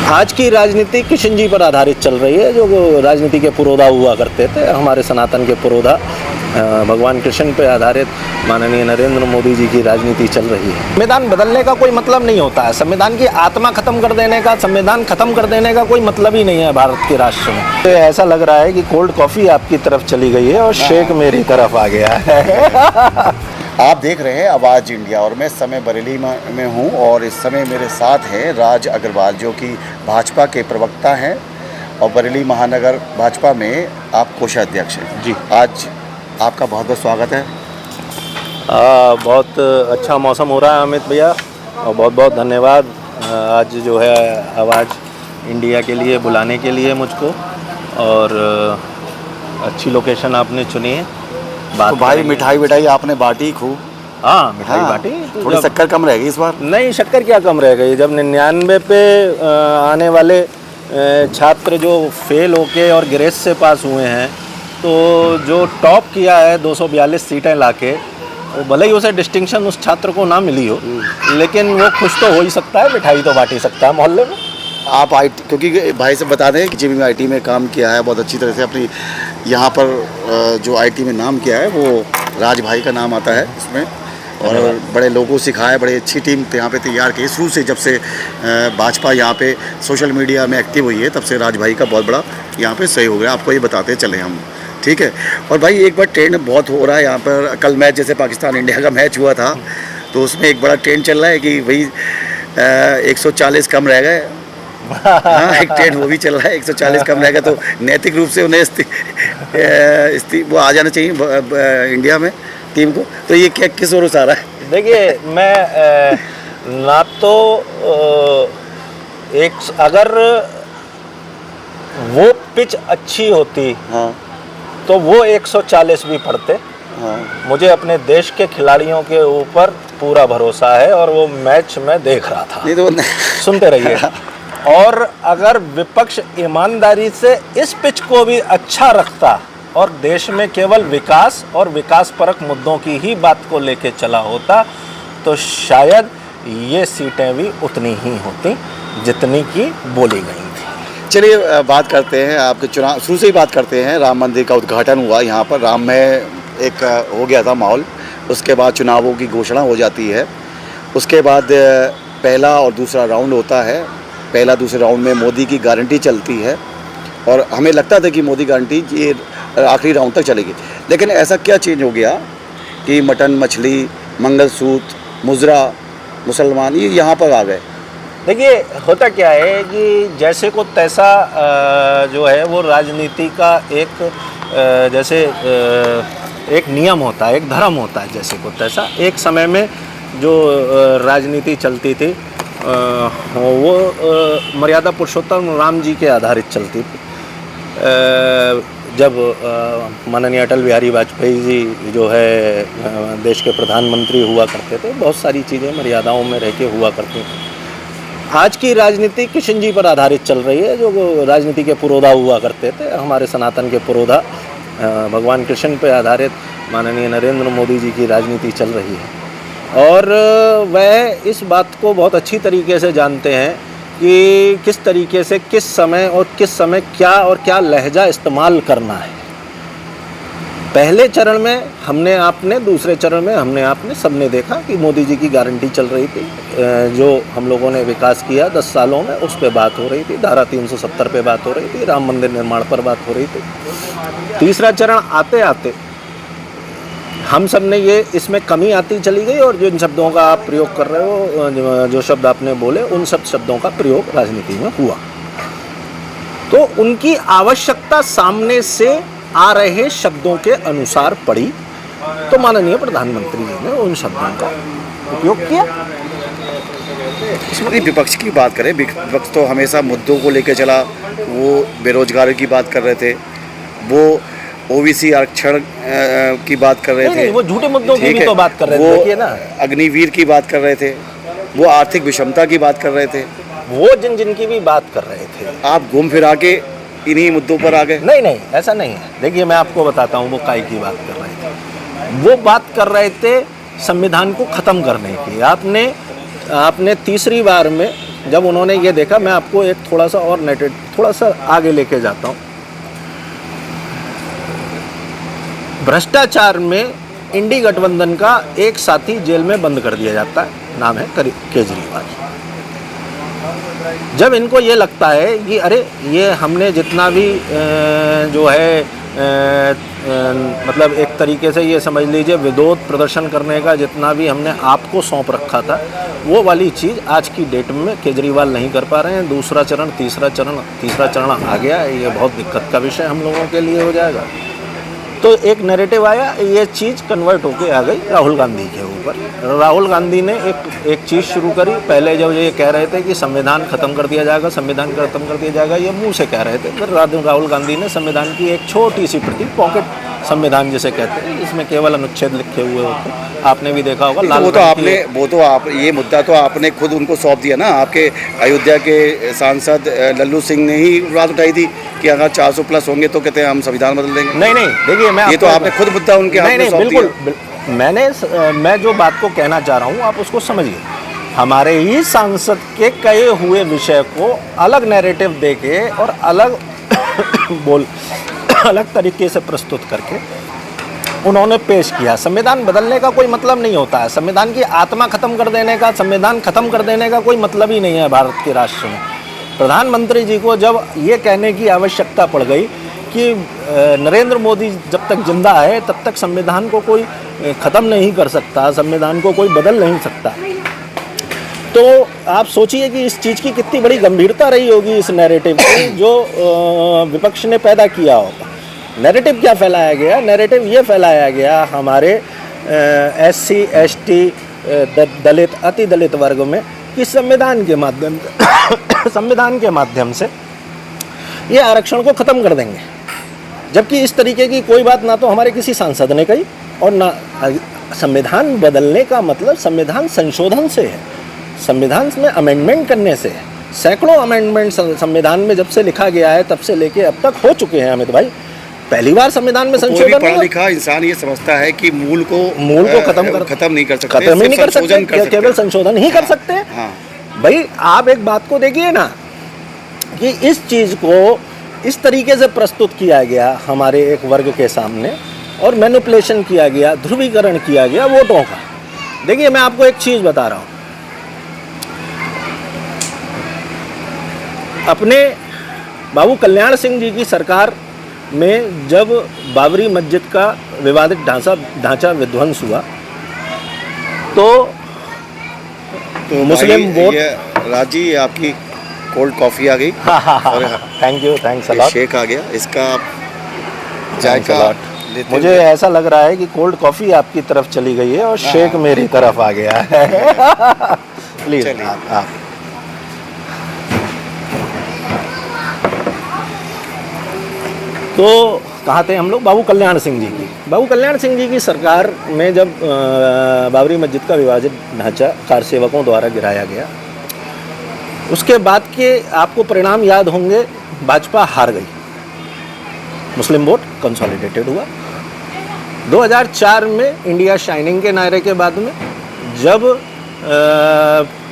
आज की राजनीति किशन जी पर आधारित चल रही है, जो राजनीति के पुरोधा हुआ करते थे, हमारे सनातन के पुरोधा भगवान कृष्ण पर आधारित माननीय नरेंद्र मोदी जी की राजनीति चल रही है। संविधान बदलने का कोई मतलब नहीं होता है, संविधान की आत्मा खत्म कर देने का, संविधान खत्म कर देने का कोई मतलब ही नहीं है भारत के राष्ट्र में। तो ऐसा लग रहा है कि कोल्ड कॉफ़ी आपकी तरफ चली गई है और शेक मेरी तरफ आ गया है। आप देख रहे हैं आवाज़ इंडिया और मैं इस समय बरेली में हूं और इस समय मेरे साथ हैं राज अग्रवाल, जो कि भाजपा के प्रवक्ता हैं और बरेली महानगर भाजपा में आप कोषाध्यक्ष हैं जी। आज आपका बहुत बहुत स्वागत है। बहुत अच्छा मौसम हो रहा है अमित भैया, और बहुत बहुत धन्यवाद आज जो है आवाज़ इंडिया के लिए बुलाने के लिए मुझको, और अच्छी लोकेशन आपने चुनी है। तो भाई मिठाई आपने बांटी खूब? हाँ, मिठाई बांटी। थोड़ी शक्कर कम रहेगी इस बार? नहीं, शक्कर क्या कम रह गई। जब 99 पे आने वाले छात्र जो फेल होके और ग्रेस से पास हुए हैं, तो जो टॉप किया है 242 सीटें लाके, भले ही उसे डिस्टिंक्शन उस छात्र को ना मिली हो, लेकिन वो खुश तो हो ही सकता है, मिठाई तो बांट ही सकता है मोहल्ले में। आप IT, क्योंकि भाई से बता दें कि जिन्होंने IT में काम किया है बहुत अच्छी तरह से, अपनी यहाँ पर जो IT में नाम किया है वो राज भाई का नाम आता है इसमें, और बड़े लोगों को सिखाया, बड़ी अच्छी टीम यहाँ पे तैयार की शुरू से। जब से भाजपा यहाँ पे सोशल मीडिया में एक्टिव हुई है, तब से राज भाई का बहुत बड़ा यहाँ पे सही हो गया। आपको ये बताते चले हम, ठीक है। और भाई एक बार ट्रेंड बहुत हो रहा है यहाँ पर, कल मैच जैसे पाकिस्तान इंडिया का मैच हुआ था, तो उसमें एक बड़ा ट्रेंड चल रहा है कि भाई 140 कम रह गए। हाँ, एक ट्रेंड वो भी चल रहा है, 140 कम रहेगा तो नैतिक रूप से उन्हें वो आ जाना चाहिए इंडिया में टीम को। तो ये क्या किस ओर से आ रहा है? देखिए, मैं ना तो अगर वो पिच अच्छी होती, हाँ, तो वो 140 भी पढ़ते। हाँ, मुझे अपने देश के खिलाड़ियों के ऊपर पूरा भरोसा है और वो मैच मैं देख रहा था। नहीं तो सुनते रहिए। और अगर विपक्ष ईमानदारी से इस पिच को भी अच्छा रखता और देश में केवल विकास और विकास परक मुद्दों की ही बात को लेके चला होता, तो शायद ये सीटें भी उतनी ही होती जितनी की बोली गई थी। चलिए बात करते हैं आपके चुनाव, शुरू से ही बात करते हैं। राम मंदिर का उद्घाटन हुआ यहाँ पर, राम में एक हो गया था माहौल, उसके बाद चुनावों की घोषणा हो जाती है, उसके बाद पहला और दूसरा राउंड होता है। पहला दूसरे राउंड में मोदी की गारंटी चलती है और हमें लगता था कि मोदी गारंटी ये आखिरी राउंड तक चलेगी, लेकिन ऐसा क्या चेंज हो गया कि मटन, मछली, मंगलसूत्र, मुजरा, मुसलमान ये यहाँ पर आ गए? देखिए, होता क्या है कि जैसे को तैसा जो है वो राजनीति का एक जैसे एक नियम होता है, एक धर्म होता है। जैसे को तैसा एक समय में जो राजनीति चलती थी वो मर्यादा पुरुषोत्तम राम जी के आधारित चलती थी। जब माननीय अटल बिहारी वाजपेयी जी जो है देश के प्रधानमंत्री हुआ करते थे, बहुत सारी चीज़ें मर्यादाओं में रह के हुआ करती थी। आज की राजनीति किशन जी पर आधारित चल रही है, जो राजनीति के पुरोधा हुआ करते थे, हमारे सनातन के पुरोधा भगवान कृष्ण पर आधारित माननीय नरेंद्र मोदी जी की राजनीति चल रही है। और वह इस बात को बहुत अच्छी तरीके से जानते हैं कि किस तरीके से, किस समय क्या लहजा इस्तेमाल करना है। पहले चरण में हमने आपने, दूसरे चरण में हमने आपने, सबने देखा कि मोदी जी की गारंटी चल रही थी। जो हम लोगों ने विकास किया 10 सालों में, उस पे बात हो रही थी। धारा 370 पे बात हो रही थी, राम मंदिर निर्माण पर बात हो रही थी। तीसरा चरण आते आते हम सब ने ये इसमें कमी आती चली गई, और जिन शब्दों का आप प्रयोग कर रहे हो, जो शब्द आपने बोले, उन सब शब्दों का प्रयोग राजनीति में हुआ। तो उनकी आवश्यकता सामने से आ रहे शब्दों के अनुसार पड़ी, तो माननीय प्रधानमंत्री जी ने उन शब्दों का उपयोग किया। इसमें विपक्ष की बात करें, विपक्ष तो हमेशा मुद्दों को लेकर चला। वो बेरोजगारी की बात कर रहे थे, वो OBC आरक्षण की बात कर रहे थे, नहीं, वो झूठे मुद्दों की भी तो बात कर रहे थे। देखिए ना, अग्निवीर की बात कर रहे थे, वो आर्थिक विषमता की बात कर रहे थे, वो जिनकी भी बात कर रहे थे। आप घूम फिरा के इन्हीं मुद्दों पर आ गए। नहीं, ऐसा नहीं है। देखिए, मैं आपको बताता हूँ वो काय की बात कर रहे थे। वो बात कर रहे थे संविधान को ख़त्म करने की। आपने तीसरी बार में जब उन्होंने ये देखा, मैं आपको एक थोड़ा सा और थोड़ा सा आगे लेके जाता हूँ। भ्रष्टाचार में इंडी गठबंधन का एक साथी जेल में बंद कर दिया जाता है, नाम है केजरीवाल। जब इनको ये लगता है कि अरे ये हमने जितना भी जो है मतलब एक तरीके से ये समझ लीजिए विरोध प्रदर्शन करने का जितना भी हमने आपको सौंप रखा था, वो वाली चीज़ आज की डेट में केजरीवाल नहीं कर पा रहे हैं। दूसरा चरण, तीसरा चरण आ गया, ये बहुत दिक्कत का विषय हम लोगों के लिए हो जाएगा। तो एक नैरेटिव आया, ये चीज़ कन्वर्ट होके आ गई राहुल गांधी के ऊपर। राहुल गांधी ने एक चीज़ शुरू करी। पहले जब ये कह रहे थे कि संविधान ख़त्म कर दिया जाएगा, संविधान ख़त्म कर दिया जाएगा, ये मुंह से कह रहे थे। फिर राहुल गांधी ने संविधान की एक छोटी सी प्रति, पॉकेट संविधान जिसे कहते हैं, इसमें केवल अनुच्छेद लिखे हुए होते हैं, आपने भी देखा होगा। लाल ये मुद्दा तो आपने खुद उनको सौंप दिया ना। आपके अयोध्या के सांसद लल्लू सिंह ने ही बात उठाई थी कि अगर 400 प्लस होंगे तो कहते हैं हम संविधान बदल देंगे। नहीं, देखिए मैं ये तो आपने खुद मुद्दा उनके हाथ में सौंप दिया। मैं जो बात को कहना चाह रहा हूँ आप उसको समझिए। हमारे ही सांसद के कहे हुए विषय को अलग नैरेटिव देके और अलग अलग तरीके से प्रस्तुत करके उन्होंने पेश किया। संविधान बदलने का कोई मतलब नहीं होता है, संविधान की आत्मा खत्म कर देने का, संविधान खत्म कर देने का कोई मतलब ही नहीं है भारत के राष्ट्र में। प्रधानमंत्री जी को जब ये कहने की आवश्यकता पड़ गई कि नरेंद्र मोदी जब तक जिंदा है तब तक संविधान को कोई ख़त्म नहीं कर सकता, संविधान को कोई बदल नहीं सकता, तो आप सोचिए कि इस चीज़ की कितनी बड़ी गंभीरता रही होगी इस नैरेटिव की जो विपक्ष ने पैदा किया होगा। नैरेटिव क्या फैलाया गया? नैरेटिव ये फैलाया गया हमारे SC ST दलित, अति दलित वर्ग में कि संविधान के माध्यम से ये आरक्षण को ख़त्म कर देंगे। जबकि इस तरीके की कोई बात ना तो हमारे किसी सांसद ने कही और ना संविधान बदलने का मतलब संविधान संशोधन से है, संविधान में अमेंडमेंट करने से है। सैकड़ों अमेंडमेंट संविधान में जब से लिखा गया है तब से लेके अब तक हो चुके हैं अमित भाई। पहली बार संविधान में संशोधन पढ़ा लिखा इंसान ये समझता है कि मूल को खत्म नहीं कर सकते, खत्म ही नहीं कर सकते, केवल संशोधन ही कर सकते हैं। हाँ। भाई आप एक बात को देखिए ना कि इस चीज़ को इस तरीके से प्रस्तुत किया गया हमारे एक वर्ग के सामने और मैनिपुलेशन किया गया, ध्रुवीकरण किया गया वोटों का। देखिए मैं आपको एक चीज़ बता रहा हूँ, अपने बाबू कल्याण सिंह जी की सरकार में जब बाबरी मस्जिद का विवादित ढांचा विध्वंस हुआ तो मुस्लिम वोट। राजी आपकी कोल्ड कॉफ़ी आ गई। Thank you, thanks a lot. Shake आ गया, इसका जायका मुझे ऐसा लग रहा है कि कोल्ड कॉफ़ी आपकी तरफ चली गई है और शेक मेरी तरफ आ गया है। प्लीज आप तो कहाँ थे हम लोग? बाबू कल्याण सिंह जी की। बाबू कल्याण सिंह जी की सरकार में जब बाबरी मस्जिद का विवादित ढांचा कार सेवकों द्वारा गिराया गया, उसके बाद के आपको परिणाम याद होंगे, भाजपा हार गई, मुस्लिम वोट कंसोलिडेटेड हुआ। 2004 में इंडिया शाइनिंग के नारे के बाद में जब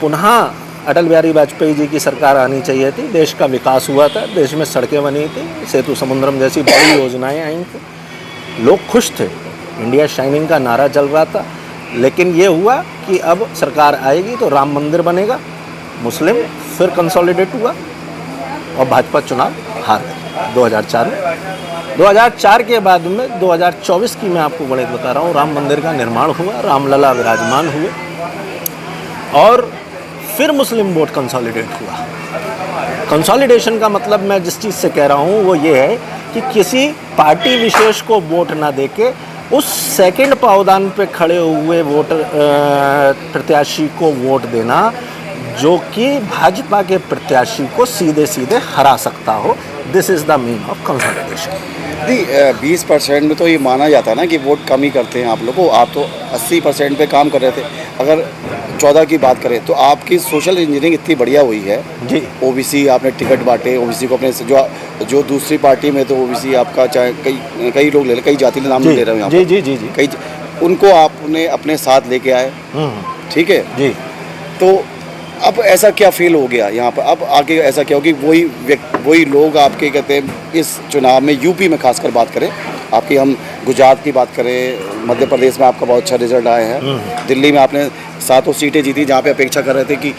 पुनः अटल बिहारी वाजपेयी जी की सरकार आनी चाहिए थी, देश का विकास हुआ था, देश में सड़कें बनी थी, सेतु समुद्रम जैसी बड़ी योजनाएं आई थी, लोग खुश थे, इंडिया शाइनिंग का नारा चल रहा था। लेकिन ये हुआ कि अब सरकार आएगी तो राम मंदिर बनेगा, मुस्लिम फिर कंसोलिडेट हुआ और भाजपा चुनाव हार गई 2004 में। 2004 के बाद में 2024 की मैं आपको गणित बता रहा हूँ, राम मंदिर का निर्माण हुआ, रामलला विराजमान हुए और फिर मुस्लिम वोट कंसोलिडेट हुआ। कंसोलिडेशन का मतलब मैं जिस चीज़ से कह रहा हूँ वो ये है कि किसी पार्टी विशेष को वोट ना देके उस सेकंड पावदान पे खड़े हुए वोटर प्रत्याशी को वोट देना जो कि भाजपा के प्रत्याशी को सीधे सीधे हरा सकता हो। This is the mean of consolidation. 20% में तो ये माना जाता है ना कि वोट कम ही करते हैं आप लोग को। आप तो 80% पे काम कर रहे थे। अगर 14 की बात करें तो आपकी सोशल इंजीनियरिंग इतनी बढ़िया हुई है जी। ओबीसी आपने टिकट बांटे, ओबीसी को अपने जो दूसरी पार्टी में तो ओबीसी आपका चाहे कई लोग ले, कई जाति के नाम ले रहे हैं जी जी जी जी, कई उनको आपने अपने साथ लेके आए, ठीक है जी। तो अब ऐसा क्या फील हो गया यहाँ पर, अब आगे ऐसा क्या हो कि वही लोग आपके कहते हैं इस चुनाव में, यूपी में खासकर बात करें आपकी, हम गुजरात की बात करें, मध्य प्रदेश में आपका बहुत अच्छा रिजल्ट आया है, दिल्ली में आपने 7 सीटें जीती जहाँ पे अपेक्षा कर रहे थे कि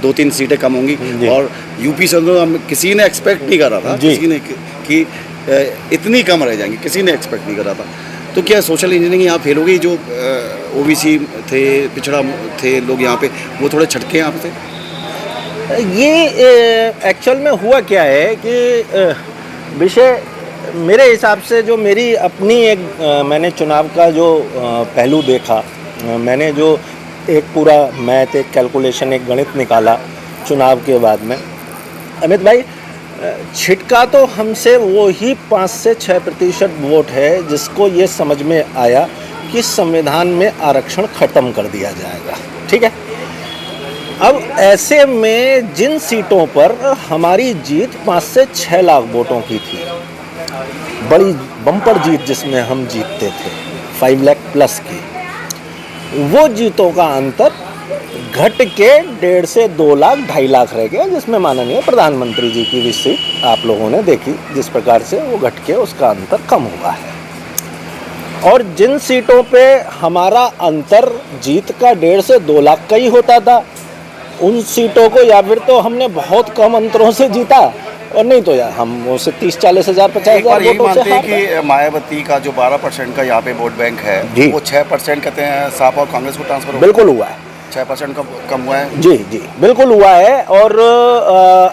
2-3 सीटें कम होंगी, और यूपी से तो हम किसी ने एक्सपेक्ट नहीं कर रहा था किसी ने कि इतनी कम रह जाएंगी, किसी ने एक्सपेक्ट नहीं कर रहा था। तो क्या सोशल इंजीनियरिंग यहाँ फेल हो गई? जो ओबीसी थे, पिछड़ा थे लोग यहाँ पे, वो थोड़े छटके यहाँ पे थे? ये एक्चुअल में हुआ क्या है कि विषय मेरे हिसाब से जो मेरी अपनी एक मैंने चुनाव का जो पहलू देखा, मैंने जो एक पूरा मैथ, एक कैलकुलेशन, एक गणित निकाला चुनाव के बाद में, अमित भाई, छिटका तो हमसे वो ही 5 से 6% वोट है जिसको ये समझ में आया कि संविधान में आरक्षण ख़त्म कर दिया जाएगा। ठीक है, अब ऐसे में जिन सीटों पर हमारी जीत 5 से 6 लाख वोटों की थी, बड़ी बम्पर जीत जिसमें हम जीतते थे 5 लाख प्लस की, वो जीतों का अंतर घट के 1.5 से 2 लाख 2.5 लाख रह गया, जिसमें माननीय प्रधानमंत्री जी की भी सीट आप लोगों ने देखी जिस प्रकार से वो घट के उसका अंतर कम हुआ है। और जिन सीटों पे हमारा अंतर जीत का 1.5 से 2 लाख का ही होता था, उन सीटों को या फिर तो हमने बहुत कम अंतरों से जीता, और नहीं तो यार हम उसे 30-40 हज़ार 50 हज़ार वोटों से हार गए। कि मायावती का जो 12% का यहाँ पे वोट बैंक है, वो 6% कहते हैं सापा और कांग्रेस को ट्रांसफर हुआ? बिल्कुल हुआ है, 6% कम हुआ है। जी जी बिल्कुल हुआ है। और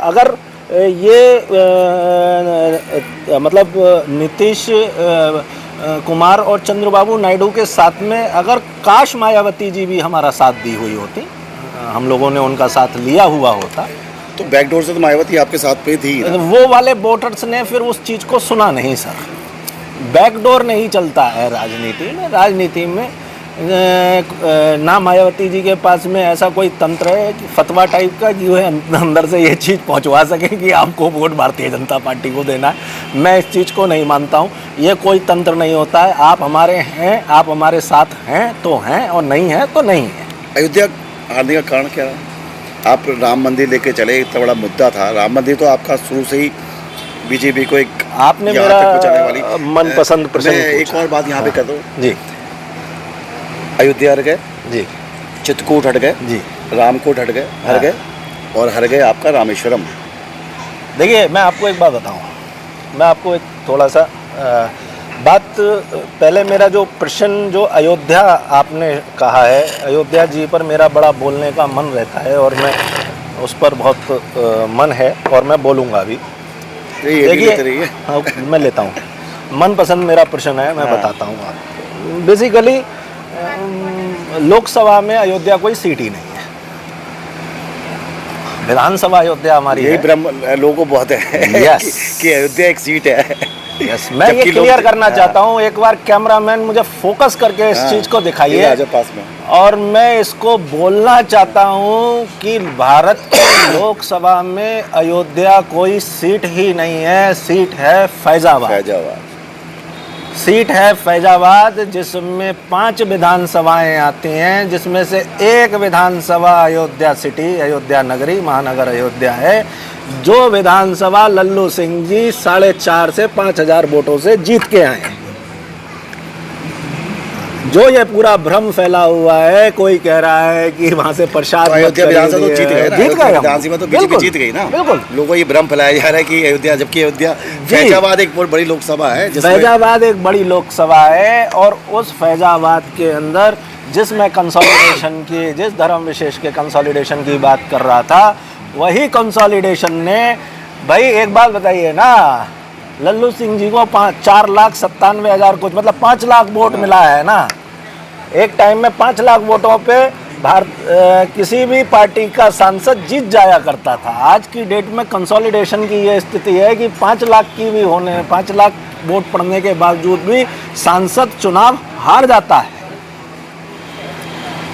अगर ये मतलब नीतीश कुमार और चंद्रबाबू नायडू के साथ में अगर काश मायावती जी भी हमारा साथ दी हुई होती, हम लोगों ने उनका साथ लिया हुआ होता, तो बैकडोर से तो मायावती आपके साथ पे थी ना? वो वाले वोटर्स ने फिर उस चीज़ को सुना नहीं सर। बैकडोर नहीं चलता है राजनीति में। राजनीति में ना मायावती जी के पास में ऐसा कोई तंत्र है कि फतवा टाइप का कि वह अंदर से ये चीज़ पहुंचवा सके कि आपको वोट भारतीय जनता पार्टी को देना है। मैं इस चीज़ को नहीं मानता हूं, ये कोई तंत्र नहीं होता है। आप हमारे हैं, आप हमारे साथ हैं तो हैं, और नहीं है तो नहीं है। अयोध्या आने का कारण क्या रहा? आप राम मंदिर लेके चले, इतना बड़ा मुद्दा था राम मंदिर, तो आपका शुरू से ही बीजेपी को एक आपने मेरा मनपसंद प्रश्न पूछा। एक और बात यहाँ पे कर दो जी। अयोध्या हट गए जी, चित्रकूट हट गए जी, रामकोट हट गए, हर गए, और हर गए आपका रामेश्वरम। देखिए मैं आपको एक बात बताऊँ, मैं आपको एक थोड़ा सा बात, पहले मेरा जो प्रश्न जो अयोध्या आपने कहा है, अयोध्या जी पर मेरा बड़ा बोलने का मन रहता है और मैं उस पर बहुत मन है और मैं बोलूँगा भी। देखिए हाँ, मैं लेता हूँ, मनपसंद मेरा प्रश्न है, मैं बताता हूँ आपको। बेसिकली लोकसभा में अयोध्या कोई सीट ही नहीं है, विधानसभा अयोध्या हमारी है। भ्रम लोगों को बहुत है यस कि अयोध्या एक सीट है। यस, मैं ये क्लियर करना चाहता हूँ। एक बार कैमरामैन मुझे फोकस करके इस चीज़ को दिखाइए, पास में, और मैं इसको बोलना चाहता हूँ कि भारत की लोकसभा में अयोध्या कोई सीट ही नहीं है। सीट है फैजाबाद, सीट है फैजाबाद, जिसमें 5 विधानसभाएं आती हैं, जिसमें से एक विधानसभा अयोध्या सिटी, अयोध्या नगरी, महानगर अयोध्या है, जो विधानसभा लल्लू सिंह जी 4.5 से 5,000 वोटों से जीत के आए हैं। जो ये पूरा भ्रम फैला हुआ है, कोई कह रहा है कि वहां से प्रसाद तो अयोध्या विधानसभा तो जीत गए ना, विधानसभा तो बीजेपी जीत गई ना। बिल्कुल, लोगों को ये भ्रम फैलाया जा रहा है कि अयोध्या, जबकि अयोध्या फैजाबाद एक बहुत बड़ी लोकसभा है। फैजाबाद एक बड़ी लोकसभा है, और उस फैजाबाद के अंदर जिसमें कंसोलिडेशन की, जिस धर्म विशेष के कंसोलिडेशन की बात कर रहा था, वही कंसोलिडेशन ने, भाई एक बात बताइए ना, लल्लू सिंह जी को 4,97,000 कुछ, मतलब 5 लाख वोट मिला है ना। एक टाइम में 5 लाख वोटों पे किसी भी पार्टी का सांसद जीत जाया करता था। आज की डेट में कंसोलिडेशन की ये स्थिति है कि 5 लाख की भी होने, 5 लाख वोट पड़ने के बावजूद भी सांसद चुनाव हार जाता है।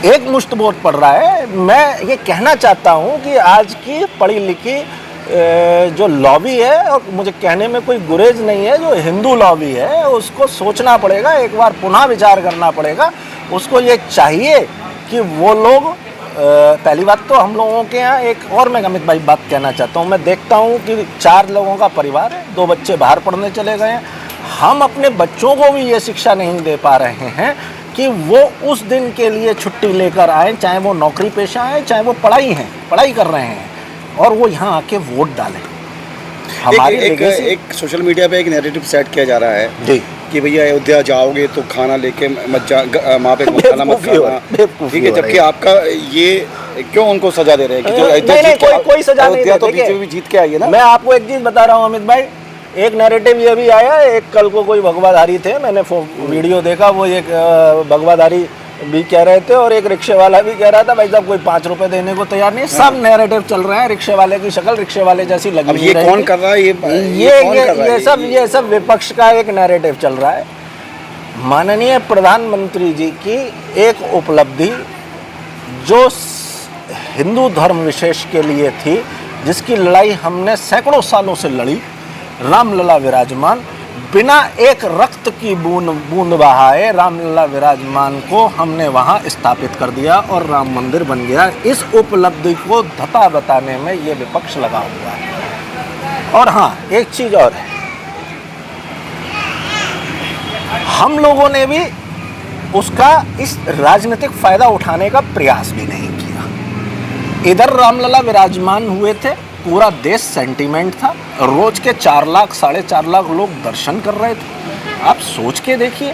एक मुश्त वोट पड़ रहा है। मैं ये कहना चाहता हूँ कि आज की पढ़ी लिखी जो लॉबी है, और मुझे कहने में कोई गुरेज नहीं है, जो हिंदू लॉबी है, उसको सोचना पड़ेगा, एक बार पुनः विचार करना पड़ेगा। उसको ये चाहिए कि वो लोग पहली बात तो हम लोगों के यहाँ एक और मैं अमित भाई बात कहना चाहता हूँ। मैं देखता हूँ कि 4 लोगों का परिवार है, 2 बच्चे बाहर पढ़ने चले गए हैं। हम अपने बच्चों को भी ये शिक्षा नहीं दे पा रहे हैं कि वो उस दिन के लिए छुट्टी लेकर आए, चाहे वो नौकरी पेशा है, चाहे वो पढ़ाई कर रहे हैं, और वो यहाँ आके वोट डालें। हमारी एक सोशल मीडिया पे एक नैरेटिव सेट किया जा रहा है जी कि भैया अयोध्या जाओगे तो खाना लेके मत जा, वहाँ पे खाना मत खाना, ठीक है, जबकि आपका ये क्यों उनको सजा दे रहे हैं कि जो अयोध्या कोई सजा नहीं अयोध्या तो देते। बीजेपी जीत के आई है ना। मैं आपको एक चीज़ बता रहा हूँ अमित भाई, एक नैरेटिव ये भी आया, एक कल को कोई भगवाधारी थे, मैंने वीडियो देखा, वो एक भगवाधारी भी कह रहे थे और एक रिक्शे वाला भी कह रहा था भाई साहब कोई 5 रुपए देने को तैयार नहीं। सब नैरेटिव चल रहे हैं, रिक्शे वाले की शक्ल रिक्शे वाले जैसी लगी। अब ये कौन कर रहा है? ये सब विपक्ष का एक नैरेटिव चल रहा है। माननीय प्रधानमंत्री जी की एक उपलब्धि जो हिंदू धर्म विशेष के लिए थी, जिसकी लड़ाई हमने सैकड़ों सालों से लड़ी, रामलला विराजमान, बिना एक रक्त की बूंद बहाए रामलला विराजमान को हमने वहाँ स्थापित कर दिया और राम मंदिर बन गया। इस उपलब्धि को धता बताने में ये विपक्ष लगा हुआ है। और हाँ, एक चीज़ और है, हम लोगों ने भी उसका इस राजनीतिक फायदा उठाने का प्रयास भी नहीं किया। इधर रामलला विराजमान हुए थे, पूरा देश सेंटीमेंट था, रोज के 4 लाख 4.5 लाख लोग दर्शन कर रहे थे। आप सोच के देखिए,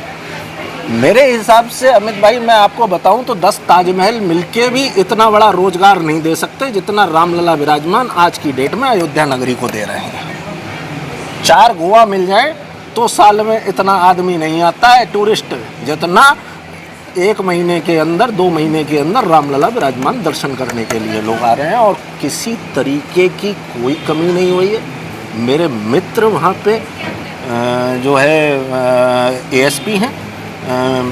मेरे हिसाब से अमित भाई मैं आपको बताऊं तो 10 ताजमहल मिलके भी इतना बड़ा रोजगार नहीं दे सकते जितना रामलला विराजमान आज की डेट में अयोध्या नगरी को दे रहे हैं। 4 गोवा मिल जाए तो साल में इतना आदमी नहीं आता है टूरिस्ट, जितना 1 महीने के अंदर 2 महीने के अंदर रामलला विराजमान दर्शन करने के लिए लोग आ रहे हैं, और किसी तरीके की कोई कमी नहीं हुई है। मेरे मित्र वहाँ पे जो है एएसपी हैं,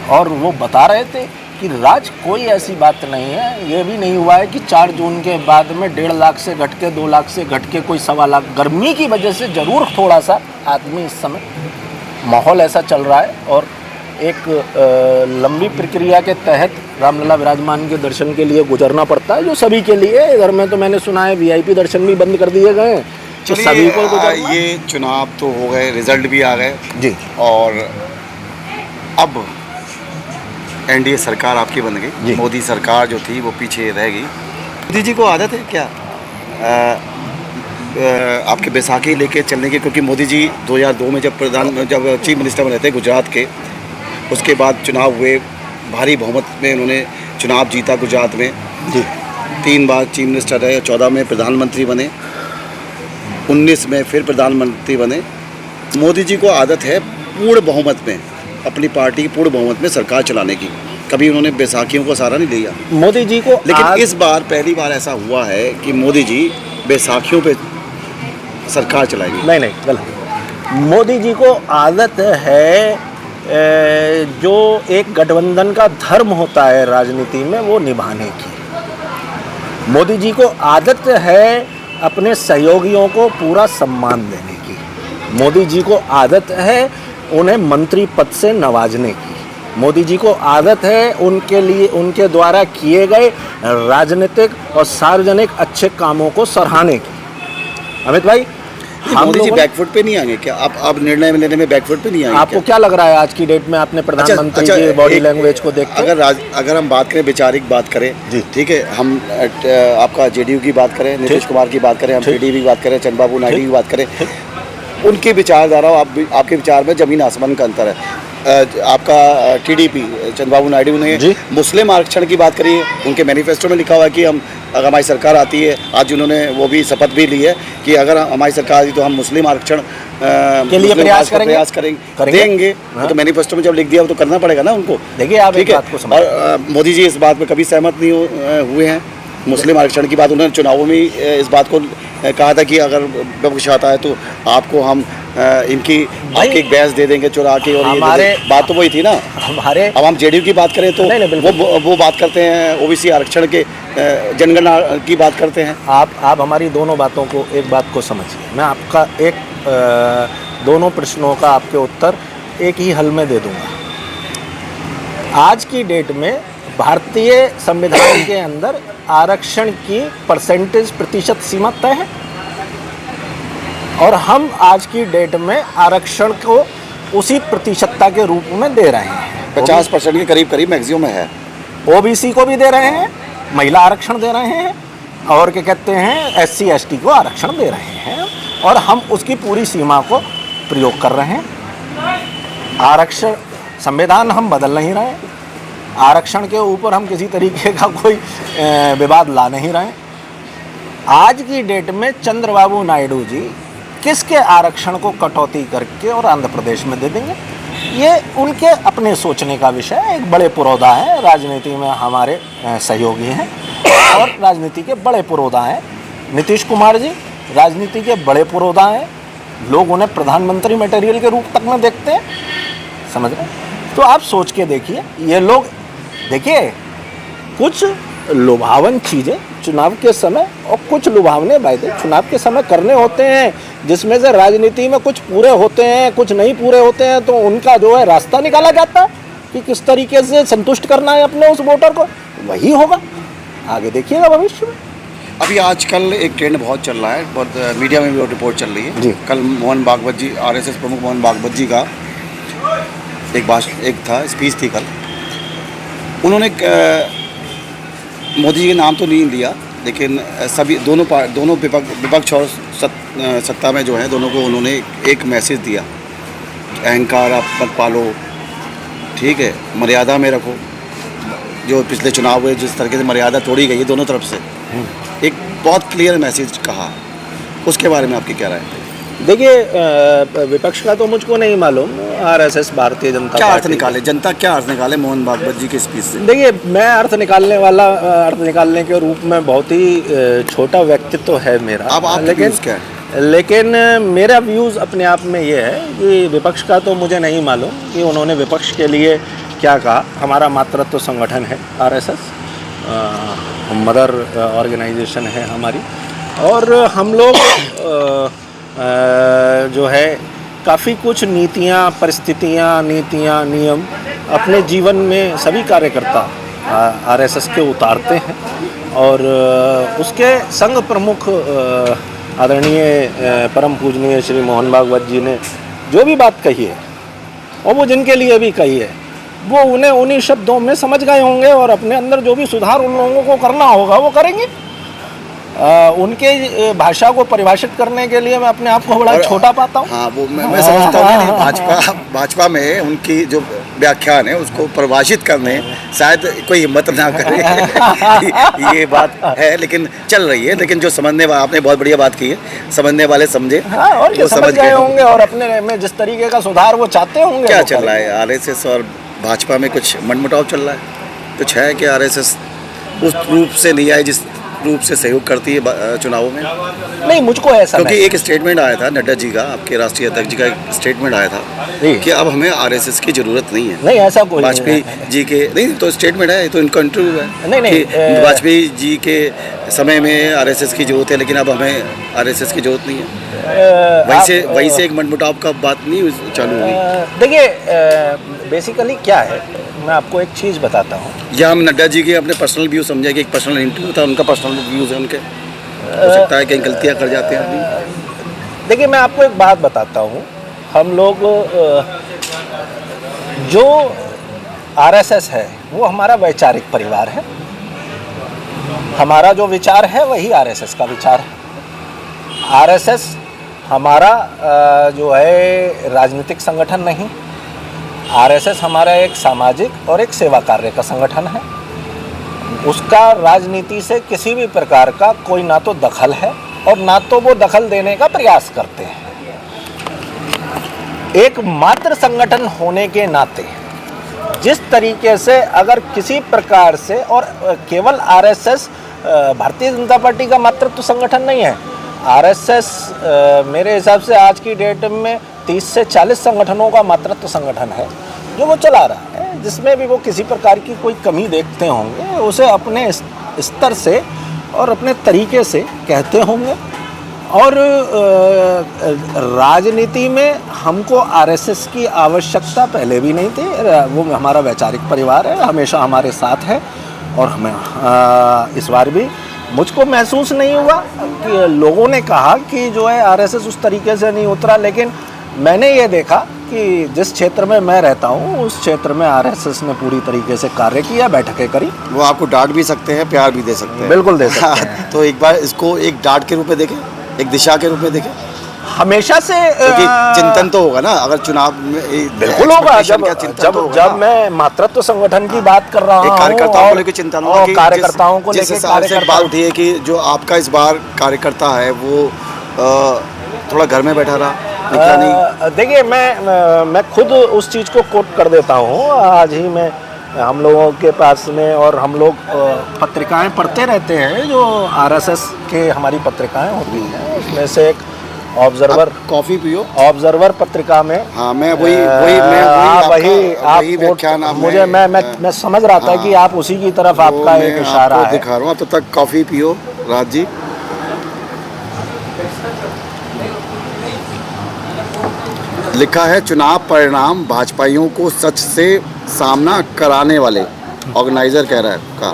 और वो बता रहे थे कि राज कोई ऐसी बात नहीं है, ये भी नहीं हुआ है कि 4 जून के बाद में 1.5 लाख से घट के 2 लाख से घट के कोई 1.25 लाख। गर्मी की वजह से ज़रूर थोड़ा सा आदमी इस समय माहौल ऐसा चल रहा है, और एक लंबी प्रक्रिया के तहत रामलला विराजमान के दर्शन के लिए गुजरना पड़ता है, जो सभी के लिए। इधर में तो मैंने सुना है वीआईपी दर्शन भी बंद कर दिए गए हैं, तो सभी को गुजरना। ये चुनाव तो हो गए, रिजल्ट भी आ गए जी, और अब एनडीए सरकार आपकी बन गई। मोदी सरकार जो थी वो पीछे रह गई। मोदी जी को आदत है क्या आपके बैसाखी लेके चलने की? क्योंकि मोदी जी 2002 में जब चीफ मिनिस्टर बने थे गुजरात के, उसके बाद चुनाव हुए, भारी बहुमत में उन्होंने चुनाव जीता गुजरात में जी। 3 बार चीफ मिनिस्टर रहे, 14 में प्रधानमंत्री बने, 19 में फिर प्रधानमंत्री बने। मोदी जी को आदत है पूर्ण बहुमत में, अपनी पार्टी की पूर्ण बहुमत में सरकार चलाने की। कभी उन्होंने बैसाखियों का सहारा नहीं लिया मोदी जी को। लेकिन इस बार पहली बार ऐसा हुआ है कि मोदी जी बैसाखियों पे सरकार चलाएंगे। नहीं, गलत। मोदी जी को आदत है जो एक गठबंधन का धर्म होता है राजनीति में, वो निभाने की। मोदी जी को आदत है अपने सहयोगियों को पूरा सम्मान देने की। मोदी जी को आदत है उन्हें मंत्री पद से नवाजने की। मोदी जी को आदत है उनके लिए उनके द्वारा किए गए राजनीतिक और सार्वजनिक अच्छे कामों को सराहने की। अमित भाई, मोदी जी बैकफुट पे नहीं आएंगे क्या? आप निर्णय लेने में बैकफुट पे नहीं आएंगे? आपको क्या लग रहा है आज की डेट में आपने प्रधानमंत्री की बॉडी लैंग्वेज को देख के? अगर हम बात करें, वैचारिक बात करें, ठीक है, हम आपका जेडीयू की बात करें, नीतीश कुमार की बात करें, हम टीडीपी की बात करें, चंद्रबाबू नायडू की बात करें, उनकी विचारधारा आपके विचार में जमीन आसमान का अंतर है। आपका टीडीपी चंद्रबाबू नायडू ने मुस्लिम आरक्षण की बात करी है, उनके मैनिफेस्टो में लिखा हुआ है कि हम अगर हमारी सरकार आती है, आज उन्होंने वो भी शपथ भी ली है कि अगर हमारी सरकार आती तो हम मुस्लिम आरक्षण के लिए प्रयास करेंगे। देंगे। तो मैनिफेस्टो में जब लिख दिया तो करना पड़ेगा ना उनको। देखिए आप एक बात को समझ, और मोदी जी इस बात में कभी सहमत नहीं हुए हैं। मुस्लिम आरक्षण की बात उन्होंने चुनावों में इस बात को कहा था कि अगर विपक्ष आता है तो आपको हम इनकी आपकी एक बहस दे देंगे चुरा के, और हमारे बात तो वही थी ना हमारे। अब हम जेडीयू की बात करें तो वो बात करते हैं ओबीसी आरक्षण के, जनगणना की बात करते हैं। आप हमारी दोनों बातों को, एक बात को समझिए। मैं आपका दोनों प्रश्नों का आपके उत्तर एक ही हल में दे दूंगा। आज की डेट में भारतीय संविधान के अंदर आरक्षण की परसेंटेज प्रतिशत सीमा तय है और हम आज की डेट में आरक्षण को उसी प्रतिशतता के रूप में दे रहे हैं। 50% के करीब करीब मैक्सिमम है। ओबीसी को भी दे रहे हैं, महिला आरक्षण दे रहे हैं और क्या कहते हैं SC ST को आरक्षण दे रहे हैं और हम उसकी पूरी सीमा को प्रयोग कर रहे हैं। आरक्षण संविधान हम बदल नहीं रहे, आरक्षण के ऊपर हम किसी तरीके का कोई विवाद ला नहीं रहे। आज की डेट में चंद्रबाबू नायडू जी किसके आरक्षण को कटौती करके और आंध्र प्रदेश में दे देंगे, ये उनके अपने सोचने का विषय है। एक बड़े पुरोधा है, राजनीति में हमारे सहयोगी हैं और राजनीति के बड़े पुरोधा हैं। नीतीश कुमार जी राजनीति के बड़े पुरोधा हैं, लोग उन्हें प्रधानमंत्री मटेरियल के रूप तक में देखते हैं, समझ रहे हैं। तो आप सोच के देखिए, ये लोग देखिए कुछ लुभावन चीज़ें चुनाव के समय और कुछ लुभावने वायदे चुनाव के समय करने होते हैं, जिसमें से राजनीति में कुछ पूरे होते हैं कुछ नहीं पूरे होते हैं, तो उनका जो है रास्ता निकाला जाता है कि किस तरीके से संतुष्ट करना है अपने उस वोटर को, वही होगा। आगे देखिएगा भविष्य में। अभी आजकल एक ट्रेंड बहुत चल रहा है, बहुत मीडिया में भी रिपोर्ट चल रही है जी। कल मोहन भागवत जी, RSS प्रमुख मोहन भागवत जी का एक था स्पीच थी कल। उन्होंने मोदी जी के नाम तो नहीं लिया, लेकिन सभी दोनों विपक्ष और सत्ता में जो है दोनों को उन्होंने एक मैसेज दिया, अहंकार आप मत पालो, ठीक है, मर्यादा में रखो। जो पिछले चुनाव हुए जिस तरीके से मर्यादा तोड़ी गई है दोनों तरफ से, एक बहुत क्लियर मैसेज कहा, उसके बारे में आपकी क्या राय है? देखिए विपक्ष का तो मुझको नहीं मालूम, RSS भारतीय जनता क्या अर्थ पार्टी निकाले, जनता क्या अर्थ निकाले मोहन भागवत जी के स्पीच से? देखिए मैं अर्थ निकालने के रूप में बहुत ही छोटा व्यक्तित्व है मेरा, अब आपके व्यूज़ क्या है? लेकिन मेरा व्यूज़ अपने आप में ये है कि विपक्ष का तो मुझे नहीं मालूम कि उन्होंने विपक्ष के लिए क्या कहा। हमारा मातृत्व संगठन है RSS, मदर ऑर्गेनाइजेशन है हमारी, और हम लोग जो है काफ़ी कुछ नीतियाँ, परिस्थितियाँ, नीतियाँ, नियम अपने जीवन में सभी कार्यकर्ता RSS के उतारते हैं और उसके संघ प्रमुख आदरणीय परम पूजनीय श्री मोहन भागवत जी ने जो भी बात कही है और वो जिनके लिए भी कही है, वो उन्हें उन्हीं शब्दों में समझ गए होंगे और अपने अंदर जो भी सुधार उन लोगों को करना होगा वो करेंगे। उनके भाषा को परिभाषित करने के लिए मैं अपने आप को बड़ा छोटा पाता हूँ। हाँ, वो मैं समझता हूँ। भाजपा में उनकी जो व्याख्यान है उसको परिभाषित करने शायद कोई हिम्मत ना करे ये बात है, लेकिन चल रही है। लेकिन जो समझने वाले, आपने बहुत बढ़िया बात की है, समझने वाले समझे। हाँ, और वो समझ गए होंगे और अपने में जिस तरीके का सुधार वो चाहते होंगे। क्या चल रहा है RSS और भाजपा में? कुछ मनमुटाव चल रहा है? कुछ है कि RSS उस रूप से नहीं आई जिस रूप से सहयोग करती है चुनावों में? नहीं, मुझको ऐसा, क्योंकि एक स्टेटमेंट आया था नड्डा जी का, आपके राष्ट्रीय अध्यक्ष जी का एक स्टेटमेंट आया था कि अब हमें RSS की जरूरत नहीं है। नहीं, ऐसा कोई वाजपेयी जी के नहीं, तो स्टेटमेंट है, तो इनका इंटरव्यू है नहीं, वाजपेयी जी के समय में RSS की जरूरत है, लेकिन अब हमें RSS की जरूरत नहीं है। वहीं से एक मनमुटाव का बात नहीं चालू हुई। देखिए बेसिकली क्या है, मैं आपको एक चीज़ बताता हूँ। या हम नड्डा जी के अपने पर्सनल व्यू समझे कि एक पर्सनल इंटरव्यू था, उनका पर्सनल व्यूज़ है उनके, हो सकता है कहीं गलतियाँ कर जाते हैं आदमी। देखिए मैं आपको एक बात बताता हूँ, हम लोग जो RSS है वो हमारा वैचारिक परिवार है, हमारा जो विचार है वही RSS का विचार है। RSS हमारा जो है राजनीतिक संगठन नहीं, RSS हमारा एक सामाजिक और एक सेवा कार्य का संगठन है। उसका राजनीति से किसी भी प्रकार का कोई ना तो दखल है और ना तो वो दखल देने का प्रयास करते हैं। एक मात्र संगठन होने के नाते जिस तरीके से अगर किसी प्रकार से, और केवल RSS भारतीय जनता पार्टी का मातृत्व संगठन नहीं है, RSS मेरे हिसाब से आज की डेट में 30 से 40 संगठनों का मातृत्व संगठन है जो वो चला रहा है। जिसमें भी वो किसी प्रकार की कोई कमी देखते होंगे उसे अपने स्तर से और अपने तरीके से कहते होंगे और राजनीति में हमको आरएसएस की आवश्यकता पहले भी नहीं थी। वो हमारा वैचारिक परिवार है, हमेशा हमारे साथ है। और हमें इस बार भी मुझको महसूस नहीं हुआ कि लोगों ने कहा कि जो है आरएसएस उस तरीके से नहीं उतरा, लेकिन मैंने ये देखा कि जिस क्षेत्र में मैं रहता हूँ उस क्षेत्र में आरएसएस ने पूरी तरीके से कार्य किया, बैठकें करी। वो आपको डांट भी सकते हैं, प्यार भी दे सकते हैं। बिल्कुल दे सकते हैं। तो एक बार इसको एक डांट के रूप में देखें, एक दिशा के रूप में देखें, हमेशा से क्योंकि चिंतन तो होगा ना अगर चुनाव में। बिल्कुल होगा। जब तो मैं मातृत्व संगठन की बात कर रहा हूँ, कार्यकर्ताओं को लेकर चिंतन होगा कि कार्यकर्ताओं को जिस लेकर हिसाब से बात उठी है कि जो आपका इस बार कार्यकर्ता है वो थोड़ा घर में बैठा रहा, निकला नहीं। देखिए मैं खुद उस चीज़ को कोट कर देता हूँ। आज ही मैं हम लोगों के पास में, और हम लोग पत्रिकाएं पढ़ते रहते हैं जो आरएसएस के हमारी पत्रिकाएं होती हैं, उसमें से एक ऑब्जर्वर, कॉफी पियो, ऑब्जर्वर पत्रिका में। हाँ, मैं वही व्याख्यान मुझे मैं समझ रहा था कि आप उसी की तरफ आपका एक इशारा है। दिखा रहा हूँ, तब तक कॉफी पियो राज जी। लिखा है चुनाव परिणाम भाजपाइयों को सच से सामना कराने वाले, ऑर्गेनाइजर कह रहा है का।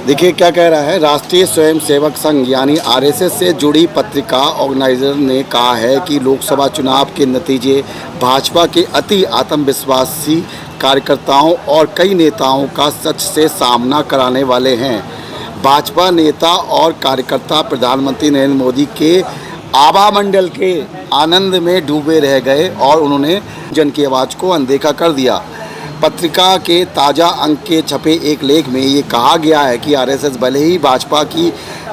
देखिए क्या कह रहा है, राष्ट्रीय स्वयंसेवक संघ यानी आरएसएस से जुड़ी पत्रिका ऑर्गेनाइजर ने कहा है कि लोकसभा चुनाव के नतीजे भाजपा के अति आत्मविश्वासी कार्यकर्ताओं और कई नेताओं का सच से सामना कराने वाले हैं। भाजपा नेता और कार्यकर्ता प्रधानमंत्री नरेंद्र मोदी के आभा मंडल के आनंद में डूबे रह गए और उन्होंने जन की आवाज़ को अनदेखा कर दिया। पत्रिका के ताज़ा अंक के छपे एक लेख में ये कहा गया है कि आरएसएस भले ही भाजपा की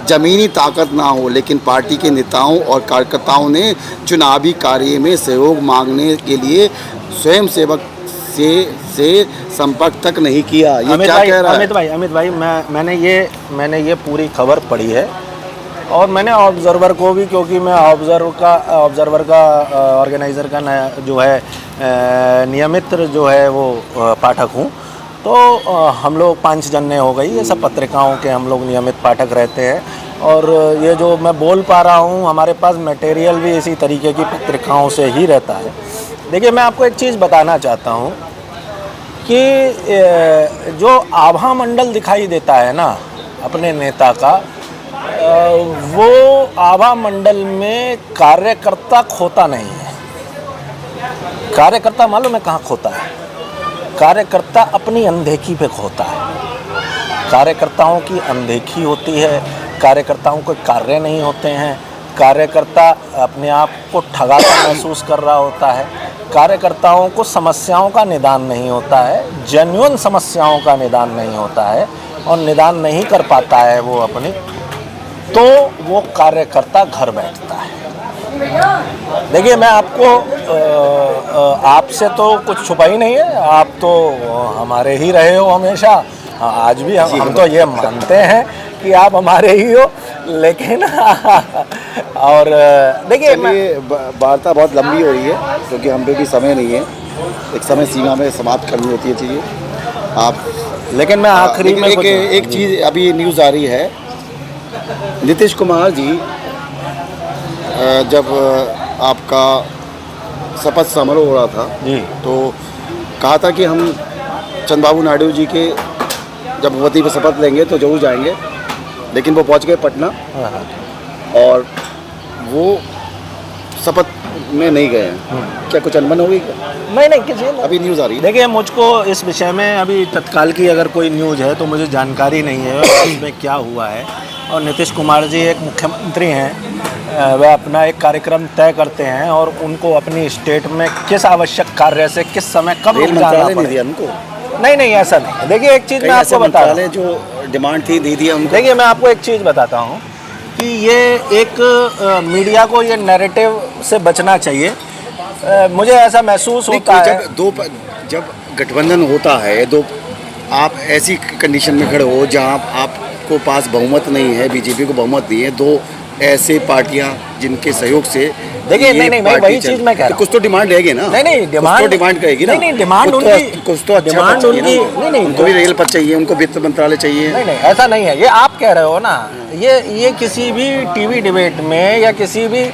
ज़मीनी ताकत ना हो, लेकिन पार्टी के नेताओं और कार्यकर्ताओं ने चुनावी कार्य में सहयोग मांगने के लिए स्वयंसेवक से संपर्क तक नहीं किया। ये क्या कह रहा है अमित भाई मैंने ये पूरी खबर पढ़ी है, और मैंने ऑब्जर्वर को भी, क्योंकि मैं ऑब्जर्वर का ऑर्गेनाइज़र का जो है नियमित जो है वो पाठक हूँ। तो हम लोग 5 जने हो गई, ये सब पत्रिकाओं के हम लोग नियमित पाठक रहते हैं। और ये जो मैं बोल पा रहा हूँ, हमारे पास मटेरियल भी इसी तरीके की पत्रिकाओं से ही रहता है। देखिए मैं आपको एक चीज़ बताना चाहता हूँ कि जो आभा मंडल दिखाई देता है ना अपने नेता का, वो आभा मंडल में कार्यकर्ता खोता नहीं है। कार्यकर्ता मालूम है कहाँ खोता है? कार्यकर्ता अपनी अनदेखी पे खोता है। कार्यकर्ताओं की अनदेखी होती है, कार्यकर्ताओं को कार्य नहीं होते हैं, कार्यकर्ता अपने आप को ठगाता महसूस कर रहा होता है, कार्यकर्ताओं को समस्याओं का निदान नहीं होता है, जेन्युइन समस्याओं का निदान नहीं होता है, और निदान नहीं कर पाता है वो अपनी, तो वो कार्यकर्ता घर बैठता है। देखिए मैं आपको आपसे तो कुछ छुपा ही नहीं है, आप तो हमारे ही रहे हो हमेशा। आज भी हम तो ये मानते हैं कि आप हमारे ही हो, लेकिन और देखिए वार्ता बहुत लंबी हो रही है क्योंकि हम पे भी समय नहीं है, एक समय सीमा में समाप्त करनी होती है चीज़ें आप। लेकिन मैं आखिरी में एक चीज़ अभी न्यूज़ आ रही है, नीतीश कुमार जी जब आपका शपथ समारोह हो रहा था जी, तो कहा था कि हम चंद्रबाबू नायडू जी के जब भगवती पे शपथ लेंगे तो जरूर जाएंगे, लेकिन वो पहुंच गए पटना और वो शपथ में नहीं गए हैं। क्या कुछ अनबन हो गई क्या? नहीं किसी अभी न्यूज़ आ रही है। देखिए मुझको इस विषय में अभी तत्काल की अगर कोई न्यूज़ है तो मुझे जानकारी नहीं है इसमें क्या हुआ है। और नीतीश कुमार जी एक मुख्यमंत्री हैं, वह अपना एक कार्यक्रम तय करते हैं और उनको अपनी स्टेट में किस आवश्यक कार्य से किस समय कब जाना पड़ेगा उनको। नहीं ऐसा नहीं। देखिए एक चीज़ मैं आपको बता रहा हूँ, जो डिमांड थी दे दिया उनको। देखिए मैं आपको एक चीज़ बताता हूँ कि ये एक मीडिया को ये नैरेटिव से बचना चाहिए। मुझे ऐसा महसूस होता है जब गठबंधन होता है तो आप ऐसी कंडीशन में खड़े हो जहाँ आपको पास बहुमत नहीं है, बीजेपी को बहुमत नहीं है, दो ऐसे पार्टियाँ जिनके सहयोग से देखिए, ये नहीं, मैं पार्टी वही चीज़ मैं कह रहा हूँ। कुछ तो डिमांड रहेगी ना। नहीं, डिमांड कुछ तो डिमांड रहेगी ना। नहीं, डिमांड कुछ उनकी, कुछ तो अच्छा डिमांड चाहिए उनकी, ना। नहीं, उनको भी रेल पथ चाहिए, उनको वित्त मंत्रालय चाहिए। नहीं, ऐसा नहीं है। ये आप कह रहे हो ना, ये किसी भी टीवी डिबेट में या किसी भी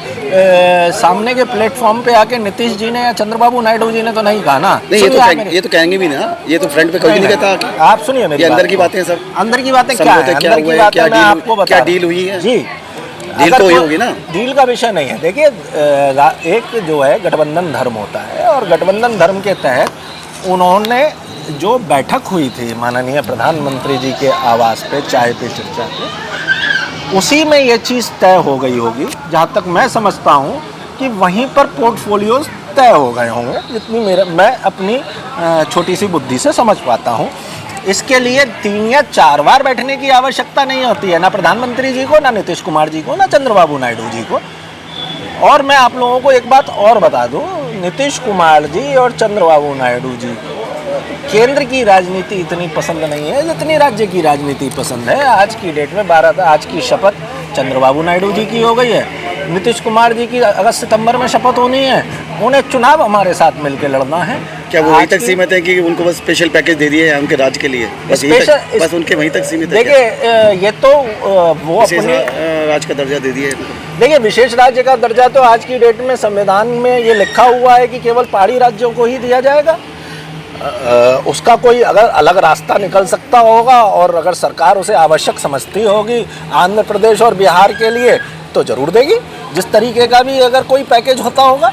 सामने के प्लेटफॉर्म पे आके नीतीश जी ने या चंद्रबाबू नायडू जी ने तो नहीं कहा ना। नहीं, ये तो कहेंगे भी ना, ये तो फ्रंट पे कभी नहीं कहता। आप सुनिए मेरी ये बात अंदर की को। बातें हैं सब। अंदर की बातें क्या है? समझौते क्या अंदर की हुए, बातें क्या मैं आपको बता क्या रहा हूँ। डील हुई है? जी, डील अगर तो हुई कोई- होगी ना। डील का विषय नहीं है। देखिए, एक जो है गठबंधन धर्म होता है, और गठबंधन धर्म के तहत उन्होंने जो बैठक हुई थी माननीय प्रधानमंत्री जी के आवास पे चाय पे चर्चा पे, उसी में ये चीज़ तय हो गई होगी, जहाँ तक मैं समझता हूँ कि वहीं पर पोर्टफोलियोज तय हो गए होंगे, जितनी मैं अपनी छोटी सी बुद्धि से समझ पाता हूँ। इसके लिए 3 या 4 बार बैठने की आवश्यकता नहीं होती है, ना प्रधानमंत्री जी को, ना नीतीश कुमार जी को, ना चंद्रबाबू नायडू जी को। और मैं आप लोगों को एक बात और बता दूं, नीतीश कुमार जी और चंद्रबाबू नायडू जी को केंद्र की राजनीति इतनी पसंद नहीं है जितनी राज्य की राजनीति पसंद है। आज की डेट में आज की शपथ चंद्रबाबू नायडू जी की हो गई है, नीतीश कुमार जी की अगस्त सितंबर में शपथ होनी है, उन्हें चुनाव हमारे साथ मिलकर लड़ना है। क्या वो वहीं तक सीमित है कि उनको बस स्पेशल पैकेज दे दिए हैं उनके राज्य के लिए? बस उनके वहीं तक सीमित है? देखिए, ये तो वो अपने राज्य का दर्जा दे दिए। देखिए, विशेष राज्य का दर्जा तो आज की डेट में संविधान में ये लिखा हुआ है कि केवल पहाड़ी राज्यों को ही दिया जाएगा। उसका कोई अगर अलग रास्ता निकल सकता होगा और अगर सरकार उसे आवश्यक समझती होगी आंध्र प्रदेश और बिहार के लिए, तो ज़रूर देगी। जिस तरीके का भी अगर कोई पैकेज होता होगा,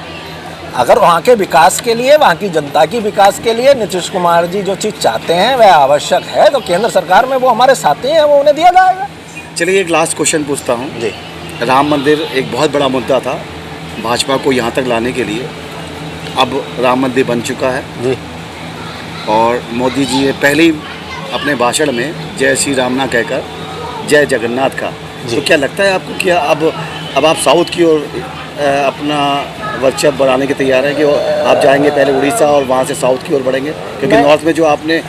अगर वहाँ के विकास के लिए, वहाँ की जनता की विकास के लिए नीतीश कुमार जी जो चीज़ चाहते हैं वह आवश्यक है, तो केंद्र सरकार में वो हमारे साथी हैं, वो उन्हें दिया जाएगा। चलिए, एक लास्ट क्वेश्चन पूछता हूँ जी। राम मंदिर एक बहुत बड़ा मुद्दा था भाजपा को यहाँ तक लाने के लिए। अब राम मंदिर बन चुका है जी, और मोदी जी ने पहले ही अपने भाषण में जय श्री राम ना कहकर जय जगन्नाथ का। तो क्या लगता है आपको कि अब आप साउथ की ओर अपना वर्चस्व बढ़ाने के तैयार हैं कि आप जाएंगे पहले उड़ीसा और वहाँ से साउथ की ओर बढ़ेंगे? क्योंकि नॉर्थ में जो आपने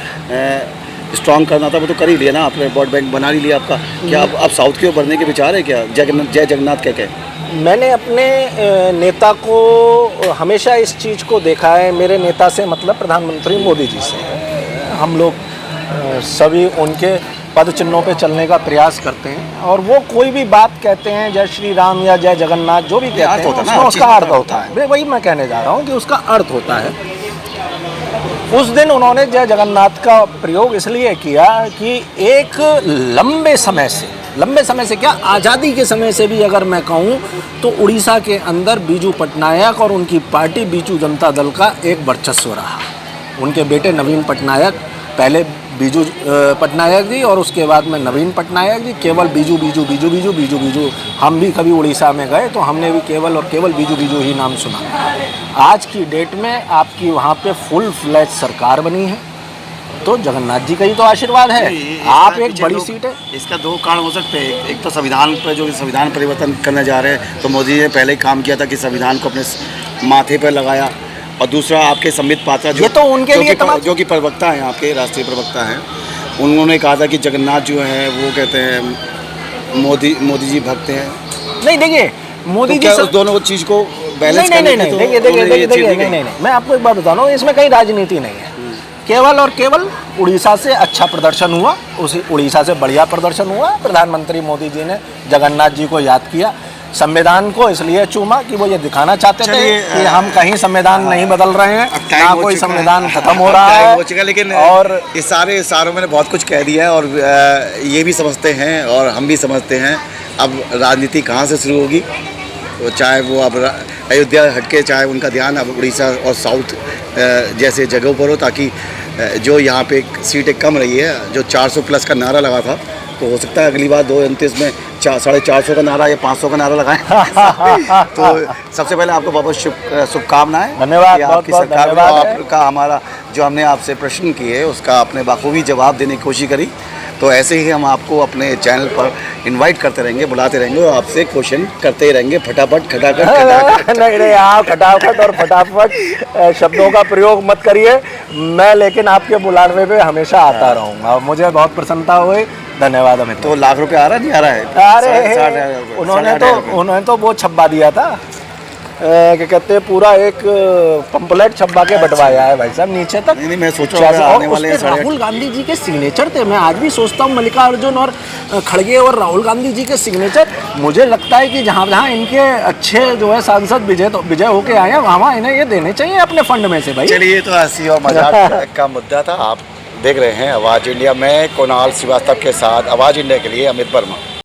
स्ट्रॉन्ग करना था वो तो कर ही लिया ना, आपने वोट बैंक बना ही लिया आपका। क्या आप साउथ की ओर बढ़ने के विचार है क्या, जय जगन्नाथ कह के? मैंने अपने नेता को हमेशा इस चीज़ को देखा है, मेरे नेता से मतलब प्रधानमंत्री मोदी जी से। हम लोग सभी उनके पद चिन्हों पे चलने का प्रयास करते हैं, और वो कोई भी बात कहते हैं, जय श्री राम या जय जगन्नाथ जो भी कहते हैं, उसमें उसका अर्थ होता है। वही मैं कहने जा रहा हूँ कि उसका अर्थ होता है। उस दिन उन्होंने जय जगन्नाथ का प्रयोग इसलिए किया कि एक लंबे समय से क्या, आज़ादी के समय से भी अगर मैं कहूँ तो उड़ीसा के अंदर बीजू पटनायक और उनकी पार्टी बीजू जनता दल का एक वर्चस्व रहा। उनके बेटे नवीन पटनायक, पहले बीजू पटनायक जी और उसके बाद में नवीन पटनायक जी, केवल बीजू बीजू बीजू बीजू बीजू बीजू। हम भी कभी उड़ीसा में गए तो हमने भी केवल और केवल बीजू बीजू ही नाम सुना। आज की डेट में आपकी वहाँ पे फुल फ्लैज सरकार बनी है, तो जगन्नाथ जी का ही तो आशीर्वाद है। आप एक बड़ी सीट है। इसका 2 कारण हो सकते हैं। एक तो संविधान पर जो संविधान परिवर्तन करने जा रहे हैं, तो मोदी जी ने पहले ही काम किया था कि संविधान को अपने माथे पर लगाया। और दूसरा, आपके संबित पात्रा ये तो उनके लिए जो कि प्रवक्ता हैं, आपके राष्ट्रीय प्रवक्ता हैं, उन्होंने कहा था कि जगन्नाथ जो हैं वो कहते हैं मोदी जी भक्त हैं। नहीं, देखिए मोदी जी दोनों चीज़ को बैलेंस नहीं, देखिए, मैं आपको एक बात बता रहा हूँ, इसमें कहीं राजनीति नहीं है। केवल और केवल उड़ीसा से अच्छा प्रदर्शन हुआ, उसी उड़ीसा से बढ़िया प्रदर्शन हुआ। प्रधानमंत्री मोदी जी ने जगन्नाथ जी को याद किया, संविधान को इसलिए चूमा कि वो ये दिखाना चाहते थे कि हम कहीं संविधान नहीं बदल रहे हैं, ना कोई संविधान खत्म हो रहा है। लेकिन और इस सारे इशारों में बहुत कुछ कह दिया है, और ये भी समझते हैं और हम भी समझते हैं अब राजनीति कहाँ से शुरू होगी। चाहे वो अब अयोध्या हटके, चाहे उनका ध्यान अब उड़ीसा और साउथ जैसे जगहों पर हो, ताकि जो यहाँ पे सीटें कम रही है, जो 400 प्लस का नारा लगा था, तो हो सकता है अगली बार 2029 में 450 का नारा या 500 का नारा लगाएं। तो सबसे पहले आपको बहुत शुभकामनाएं। धन्यवाद, आपकी सरकार में आपका हमारा जो हमने आपसे प्रश्न किए उसका आपने बखूबी जवाब देने की कोशिश करी। तो ऐसे ही हम आपको अपने चैनल पर इनवाइट करते रहेंगे, बुलाते रहेंगे और आपसे क्वेश्चन करते ही रहेंगे, फटाफट खटाखट। नहीं, आप खटाखट और फटाफट शब्दों का प्रयोग मत करिए। मैं लेकिन आपके बुलाने पे हमेशा आता रहूँगा। मुझे बहुत प्रसन्नता हुई, धन्यवाद अमित। तो ₹1,00,000 आ रहा नहीं आ रहा है? अरे उन्होंने तो वो छपवा दिया था। क्या कहते हैं पूरा एक पंपलेट छपवा के बंटवाया है भाई साहब नीचे तक। नहीं, मैं सोच रहा हूँ और आने वाले उस पे राहुल गांधी जी के सिग्नेचर थे। मैं आज भी सोचता हूँ मल्लिकार्जुन और खड़गे और राहुल गांधी जी के सिग्नेचर, मुझे लगता है कि जहाँ जहाँ इनके अच्छे जो है सांसद विजय होके आए हैं वहाँ इन्हें ये देने चाहिए अपने फंड में से भाई। चलिए, ये तो हंसी और मजाक का मुद्दा था। आप देख रहे हैं आवाज़ इंडिया में कुणाल श्रीवास्तव के साथ। आवाज़ इंडिया के लिए अमित वर्मा।